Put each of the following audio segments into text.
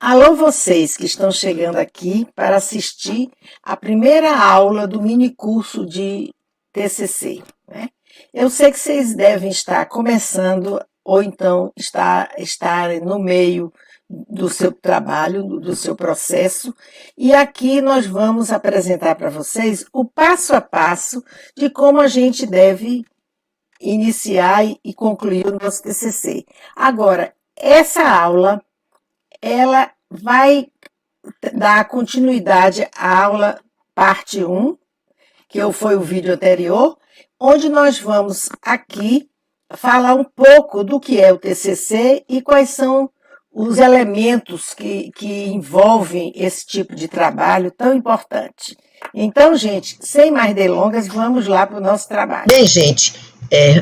Alô, vocês que estão chegando aqui para assistir a primeira aula do minicurso de TCC, né? Eu sei que vocês devem estar começando ou então estar no meio do seu trabalho, do seu processo, e aqui nós vamos apresentar para vocês o passo a passo de como a gente deve iniciar e concluir o nosso TCC. Agora, essa aula ela vai dar continuidade à aula parte 1, que foi o vídeo anterior, onde nós vamos aqui falar um pouco do que é o TCC e quais são os elementos que envolvem esse tipo de trabalho tão importante. Então, gente, sem mais delongas, vamos lá para o nosso trabalho. Bem, gente,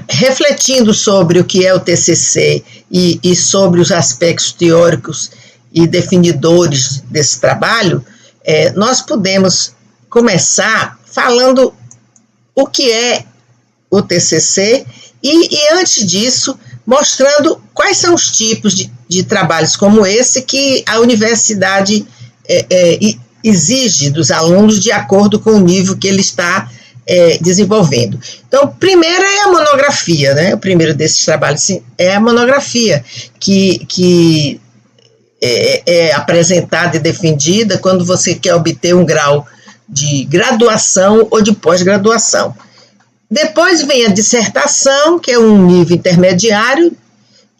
refletindo sobre o que é o TCC e sobre os aspectos teóricos e definidores desse trabalho, nós podemos começar falando o que é o TCC e antes disso, mostrando quais são os tipos de trabalhos como esse que a universidade exige dos alunos de acordo com o nível que ele está desenvolvendo. Então, primeiro é a monografia, né? O primeiro desses trabalhos é a monografia, que é apresentada e defendida quando você quer obter um grau de graduação ou de pós-graduação. Depois vem a dissertação, que é um nível intermediário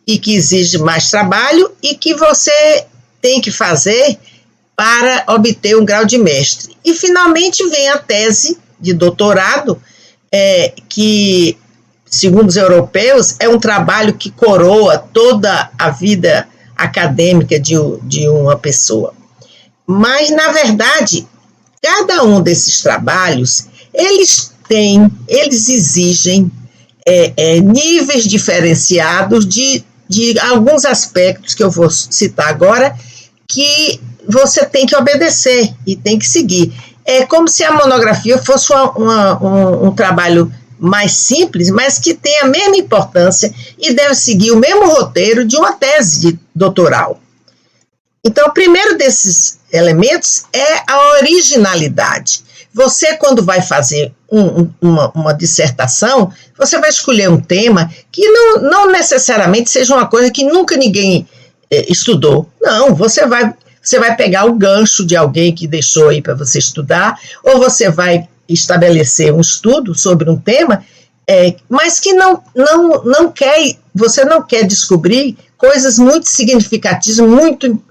e que exige mais trabalho e que você tem que fazer para obter um grau de mestre. E, finalmente, vem a tese de doutorado, que, segundo os europeus, é um trabalho que coroa toda a vida acadêmica de uma pessoa. Mas, na verdade, cada um desses trabalhos, eles exigem níveis diferenciados de alguns aspectos que eu vou citar agora, que você tem que obedecer e tem que seguir. É como se a monografia fosse um trabalho mais simples, mas que tem a mesma importância e deve seguir o mesmo roteiro de uma tese doutoral. Então, o primeiro desses elementos é a originalidade. Você, quando vai fazer uma dissertação, você vai escolher um tema que não necessariamente seja uma coisa que nunca ninguém estudou. Não, você vai pegar o gancho de alguém que deixou aí para você estudar, ou você vai estabelecer um estudo sobre um tema, mas que você não quer descobrir coisas muito significativas, muito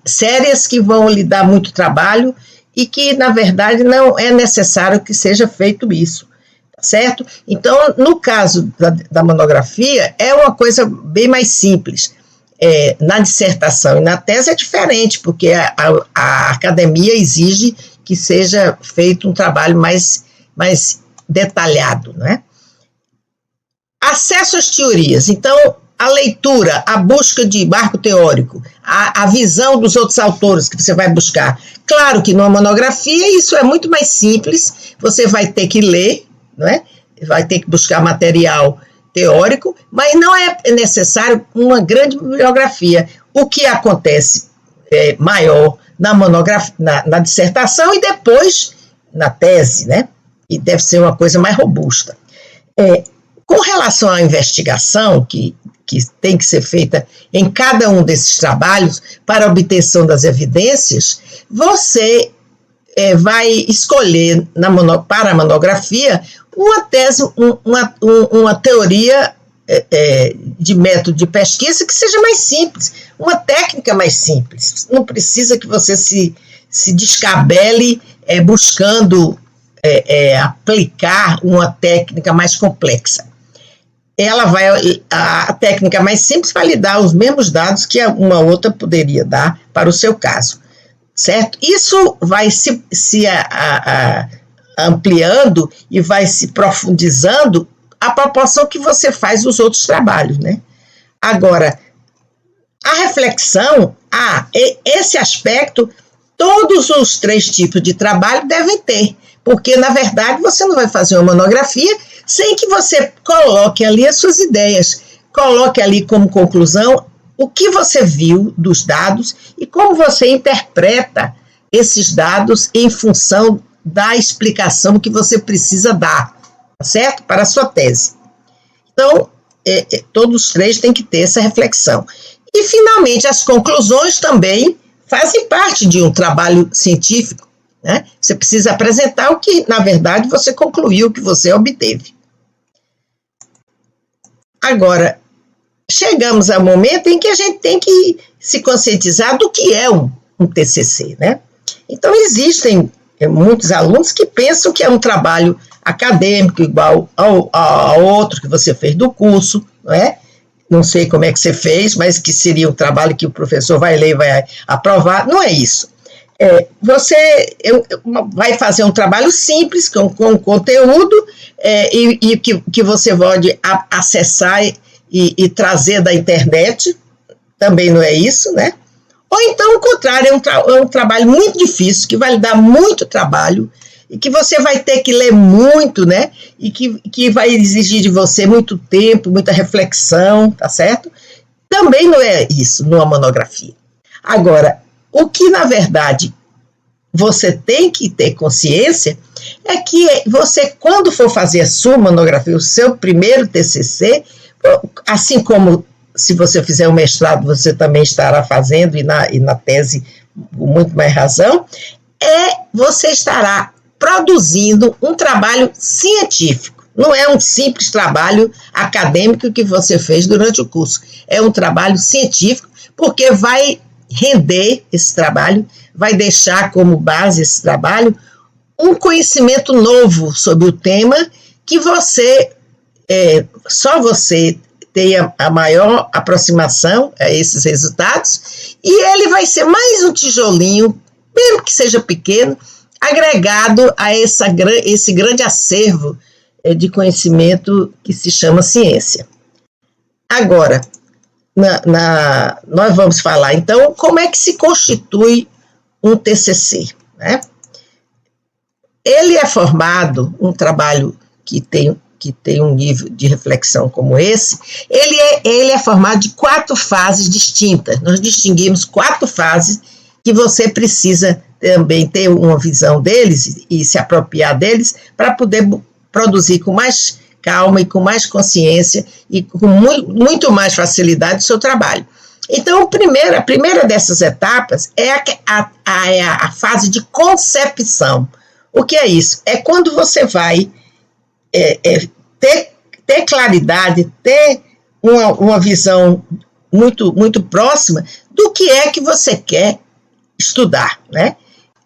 sérias, que vão lhe dar muito trabalho e que, na verdade, não é necessário que seja feito isso, certo? Então, no caso da monografia, é uma coisa bem mais simples. Na dissertação e na tese é diferente, porque a academia exige que seja feito um trabalho mais detalhado, né? Acesso às teorias. Então, a leitura, a busca de marco teórico, a visão dos outros autores que você vai buscar. Claro que numa monografia isso é muito mais simples, você vai ter que ler, né? Vai ter que buscar material teórico, mas não é necessário uma grande bibliografia. O que acontece maior na dissertação e depois na tese, né? E deve ser uma coisa mais robusta. Com relação à investigação, que tem que ser feita em cada um desses trabalhos para a obtenção das evidências, você vai escolher para a monografia uma tese, uma teoria de método de pesquisa que seja mais simples, uma técnica mais simples. Não precisa que você se descabele buscando aplicar uma técnica mais complexa. A técnica mais simples vai lhe dar os mesmos dados que uma outra poderia dar para o seu caso, certo? Isso vai se ampliando e vai se profundizando à proporção que você faz os outros trabalhos, né? Agora, a reflexão, esse aspecto todos os 3 tipos de trabalho devem ter, porque, na verdade, você não vai fazer uma monografia sem que você coloque ali as suas ideias, coloque ali como conclusão o que você viu dos dados e como você interpreta esses dados em função da explicação que você precisa dar, tá certo? Para a sua tese. Então, todos os 3 têm que ter essa reflexão. E, finalmente, as conclusões também fazem parte de um trabalho científico, né? Você precisa apresentar o que, na verdade, você concluiu, o que você obteve. Agora, chegamos ao momento em que a gente tem que se conscientizar do que é um TCC, né? Então, existem muitos alunos que pensam que é um trabalho acadêmico igual ao outro que você fez do curso, não é? Não sei como é que você fez, mas que seria um trabalho que o professor vai ler e vai aprovar. Não é isso. Você vai fazer um trabalho simples, com conteúdo, e que você pode acessar e trazer da internet, também não é isso, né? Ou então, o contrário, é um trabalho muito difícil, que vai lhe dar muito trabalho, e que você vai ter que ler muito, né? E que vai exigir de você muito tempo, muita reflexão, tá certo? Também não é isso numa monografia. Agora, o que, na verdade, você tem que ter consciência é que você, quando for fazer a sua monografia, o seu primeiro TCC, assim como se você fizer um mestrado, você também estará fazendo, e na tese, com muito mais razão, você estará produzindo um trabalho científico. Não é um simples trabalho acadêmico que você fez durante o curso. É um trabalho científico, porque vai render esse trabalho, vai deixar como base esse trabalho um conhecimento novo sobre o tema que só você tenha a maior aproximação a esses resultados, e ele vai ser mais um tijolinho, mesmo que seja pequeno, agregado a esse grande acervo de conhecimento que se chama ciência. Agora, nós vamos falar, então, como é que se constitui um TCC, né? Ele é formado, um trabalho que tem um nível de reflexão como esse, ele é formado de 4 fases distintas. Nós distinguimos 4 fases que você precisa também ter uma visão deles e se apropriar deles para poder produzir com mais calma e com mais consciência e com muito mais facilidade o seu trabalho. Então, a primeira dessas etapas é a fase de concepção. O que é isso? É quando você vai ter claridade, ter uma visão muito, muito próxima do que é que você quer estudar, né?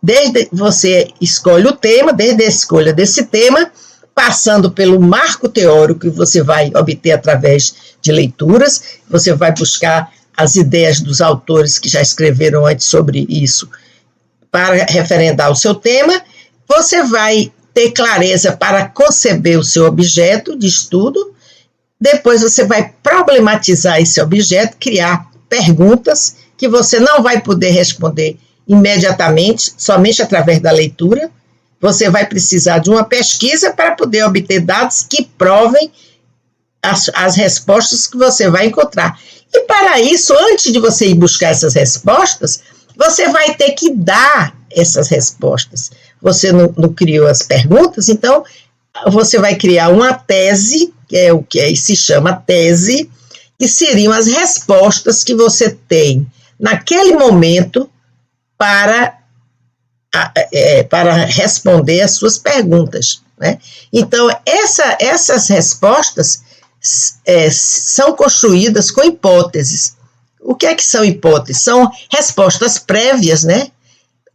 Desde você escolhe o tema, desde a escolha desse tema, passando pelo marco teórico que você vai obter através de leituras, você vai buscar as ideias dos autores que já escreveram antes sobre isso para referendar o seu tema, você vai ter clareza para conceber o seu objeto de estudo, depois você vai problematizar esse objeto, criar perguntas que você não vai poder responder imediatamente, somente através da leitura. Você vai precisar de uma pesquisa para poder obter dados que provem as respostas que você vai encontrar. E para isso, antes de você ir buscar essas respostas, você vai ter que dar essas respostas. Você não criou as perguntas, então você vai criar uma tese, que é o que se chama tese, que seriam as respostas que você tem naquele momento para responder as suas perguntas, né? Então, essas respostas são construídas com hipóteses. O que é que são hipóteses? São respostas prévias, né,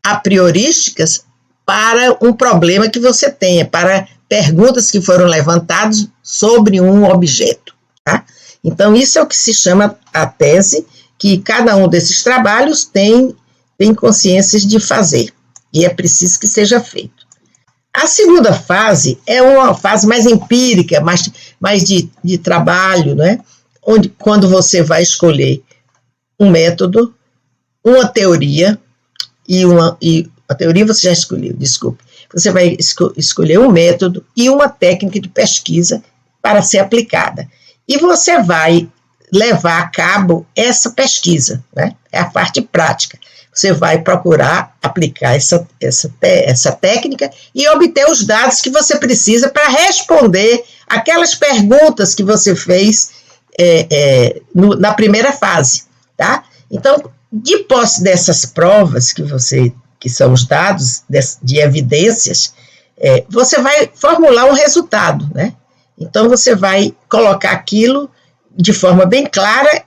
a priorísticas, para um problema que você tenha, para perguntas que foram levantadas sobre um objeto, tá? Então, isso é o que se chama a tese, que cada um desses trabalhos tem consciências de fazer, e é preciso que seja feito. A segunda fase é uma fase mais empírica, mais de trabalho, né? Quando você vai escolher um método, uma teoria e a teoria você já escolheu, desculpe. Você vai escolher um método e uma técnica de pesquisa para ser aplicada. E você vai levar a cabo essa pesquisa, né? É a parte prática. Você vai procurar aplicar essa técnica e obter os dados que você precisa para responder aquelas perguntas que você fez na primeira fase, tá? Então, de posse dessas provas que são os dados de evidências, você vai formular um resultado, né? Então, você vai colocar aquilo de forma bem clara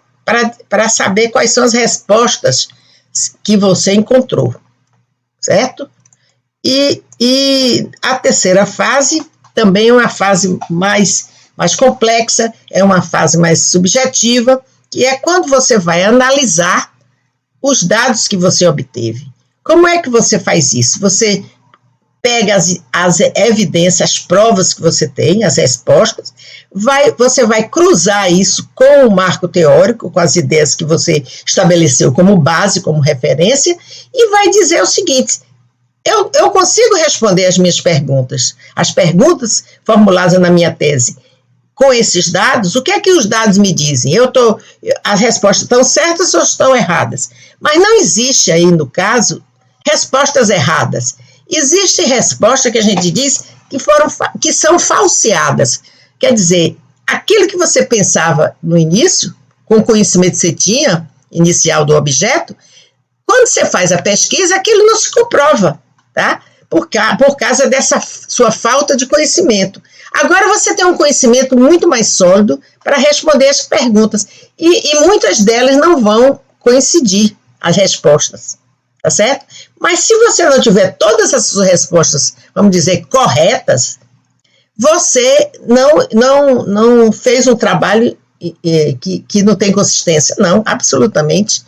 para saber quais são as respostas que você encontrou, certo? E a terceira fase também é uma fase mais complexa, é uma fase mais subjetiva, que é quando você vai analisar os dados que você obteve. Como é que você faz isso? Você pega as evidências, as provas que você tem, as respostas, você vai cruzar isso com o marco teórico, com as ideias que você estabeleceu como base, como referência, e vai dizer o seguinte: eu consigo responder as minhas perguntas, as perguntas formuladas na minha tese, com esses dados. O que é que os dados me dizem? As respostas estão certas ou estão erradas? Mas não existe aí, no caso, respostas erradas. Existe resposta que a gente diz que são falseadas. Quer dizer, aquilo que você pensava no início, com o conhecimento que você tinha, inicial do objeto, quando você faz a pesquisa, aquilo não se comprova, tá? Por causa dessa sua falta de conhecimento. Agora você tem um conhecimento muito mais sólido para responder as perguntas. E muitas delas não vão coincidir, as respostas. Tá certo? Mas se você não tiver todas as suas respostas, vamos dizer, corretas, você não fez um trabalho que não tem consistência. Não, absolutamente.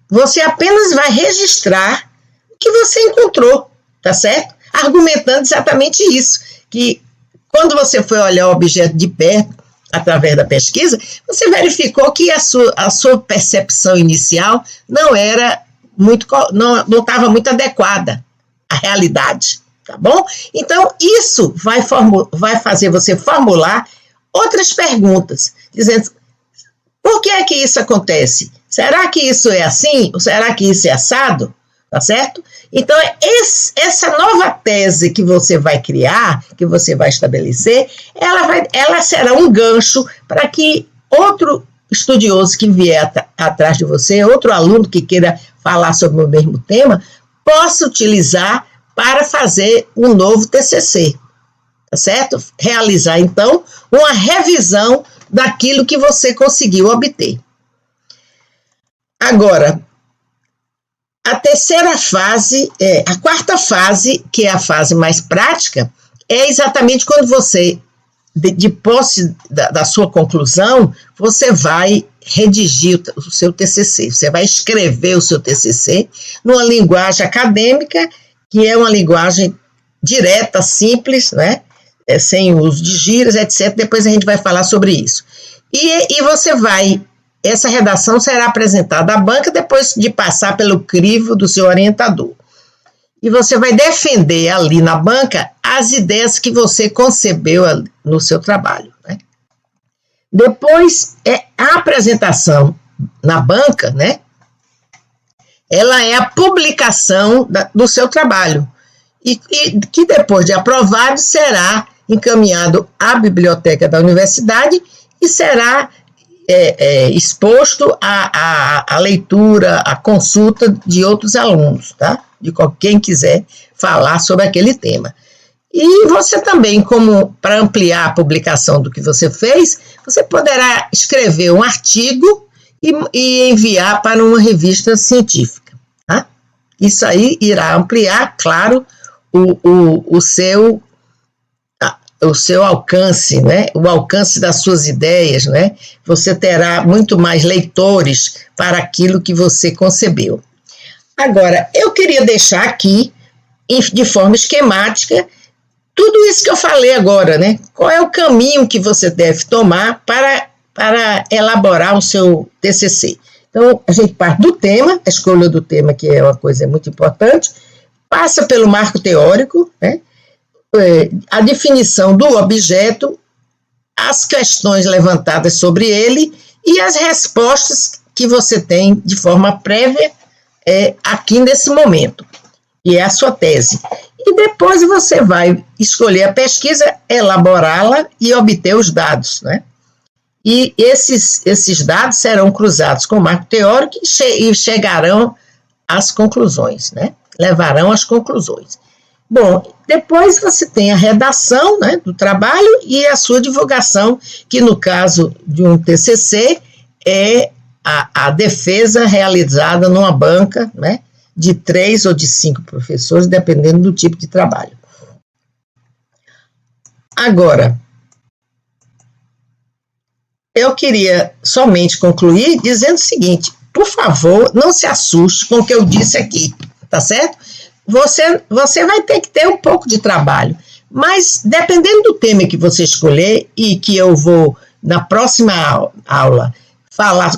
Você apenas vai registrar o que você encontrou, tá certo? Argumentando exatamente isso, que quando você foi olhar o objeto de perto, através da pesquisa, você verificou que a sua percepção inicial não estava muito adequada à realidade, tá bom? Então, isso vai fazer você formular outras perguntas, dizendo: por que é que isso acontece? Será que isso é assim? Ou será que isso é assado? Tá certo? Então, essa nova tese que você vai criar, que você vai estabelecer, ela será um gancho para que outro estudioso que vier atrás de você, outro aluno que queira falar sobre o mesmo tema, possa utilizar para fazer um novo TCC, tá certo? Realizar, então, uma revisão daquilo que você conseguiu obter. Agora, a terceira fase, a quarta fase, que é a fase mais prática, é exatamente quando você, de posse da sua conclusão, você vai redigir o seu TCC, você vai escrever o seu TCC numa linguagem acadêmica, que é uma linguagem direta, simples, né? Sem uso de gírias, etc. Depois a gente vai falar sobre isso. E essa redação será apresentada à banca depois de passar pelo crivo do seu orientador. E você vai defender ali na banca as ideias que você concebeu no seu trabalho, né? Depois, a apresentação na banca, né? Ela é a publicação do seu trabalho. E que depois de aprovado será encaminhado à biblioteca da universidade e será exposto à leitura, à consulta de outros alunos, tá? De quem quiser falar sobre aquele tema. E você também, para ampliar a publicação do que você fez, você poderá escrever um artigo e enviar para uma revista científica, tá? Isso aí irá ampliar, claro, o seu alcance, né? O alcance das suas ideias, né? Você terá muito mais leitores para aquilo que você concebeu. Agora, eu queria deixar aqui, de forma esquemática, tudo isso que eu falei agora, né? Qual é o caminho que você deve tomar para elaborar o seu TCC? Então, a gente parte do tema, a escolha do tema, que é uma coisa muito importante, passa pelo marco teórico, né? A definição do objeto, as questões levantadas sobre ele e as respostas que você tem de forma prévia aqui nesse momento, e é a sua tese. E depois você vai escolher a pesquisa, elaborá-la e obter os dados, né? E esses dados serão cruzados com o marco teórico e chegarão às conclusões, né? Levarão às conclusões. Bom, depois você tem a redação, né, do trabalho e a sua divulgação, que no caso de um TCC é a defesa realizada numa banca, né, de 3 ou de 5 professores, dependendo do tipo de trabalho. Agora, eu queria somente concluir dizendo o seguinte: por favor, não se assuste com o que eu disse aqui, tá certo? Você vai ter que ter um pouco de trabalho, mas dependendo do tema que você escolher, e que eu vou, na próxima aula,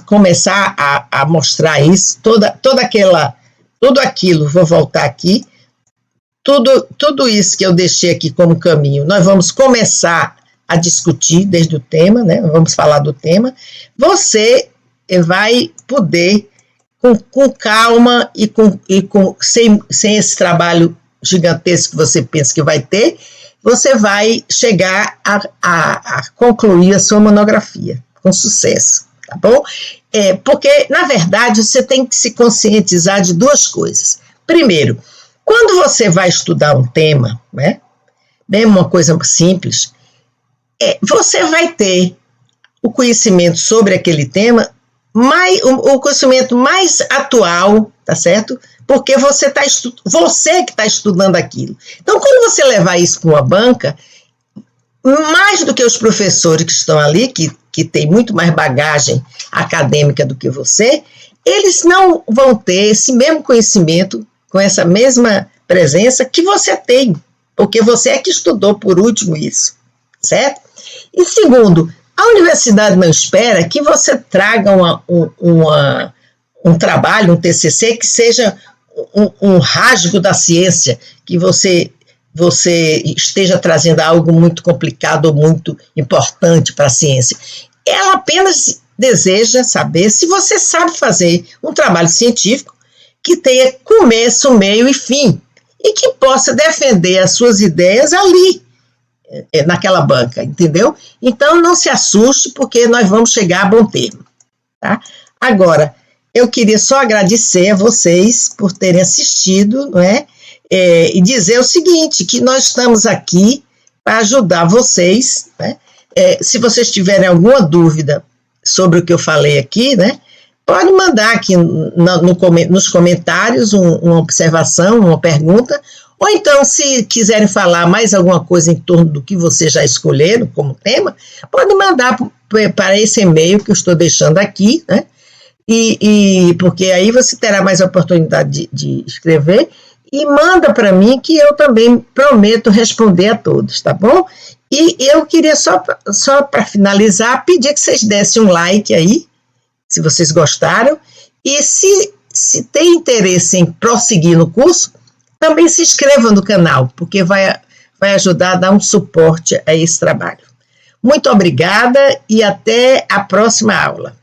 começar a mostrar isso, tudo aquilo, vou voltar aqui, tudo isso que eu deixei aqui como caminho, nós vamos começar a discutir desde o tema, né? Vamos falar do tema. Você vai poder, com calma e sem esse trabalho gigantesco que você pensa que vai ter, você vai chegar a concluir a sua monografia com sucesso, tá bom? Porque, na verdade, você tem que se conscientizar de duas coisas. Primeiro, quando você vai estudar um tema, né, mesmo uma coisa simples, você vai ter o conhecimento sobre aquele tema, o conhecimento mais atual, tá certo? Porque você que está estudando aquilo. Então, quando você levar isso para uma banca, mais do que os professores que estão ali, que têm muito mais bagagem acadêmica do que você, eles não vão ter esse mesmo conhecimento, com essa mesma presença que você tem, porque você é que estudou por último isso, certo? E segundo, a universidade não espera que você traga um trabalho, um TCC, que seja um rasgo da ciência, que você esteja trazendo algo muito complicado ou muito importante para a ciência. Ela apenas deseja saber se você sabe fazer um trabalho científico que tenha começo, meio e fim, e que possa defender as suas ideias ali, naquela banca, entendeu? Então, não se assuste, porque nós vamos chegar a bom termo, tá? Agora, eu queria só agradecer a vocês por terem assistido, não é? E dizer o seguinte, que nós estamos aqui para ajudar vocês, né? Se vocês tiverem alguma dúvida sobre o que eu falei aqui, né, pode mandar aqui nos comentários uma observação, uma pergunta, ou então, se quiserem falar mais alguma coisa em torno do que vocês já escolheram como tema, pode mandar para esse e-mail que eu estou deixando aqui, né? Porque aí você terá mais oportunidade de escrever, e manda para mim, que eu também prometo responder a todos, tá bom? E eu queria só para finalizar, pedir que vocês dessem um like aí, se vocês gostaram, e se tem interesse em prosseguir no curso, também se inscrevam no canal, porque vai ajudar a dar um suporte a esse trabalho. Muito obrigada e até a próxima aula.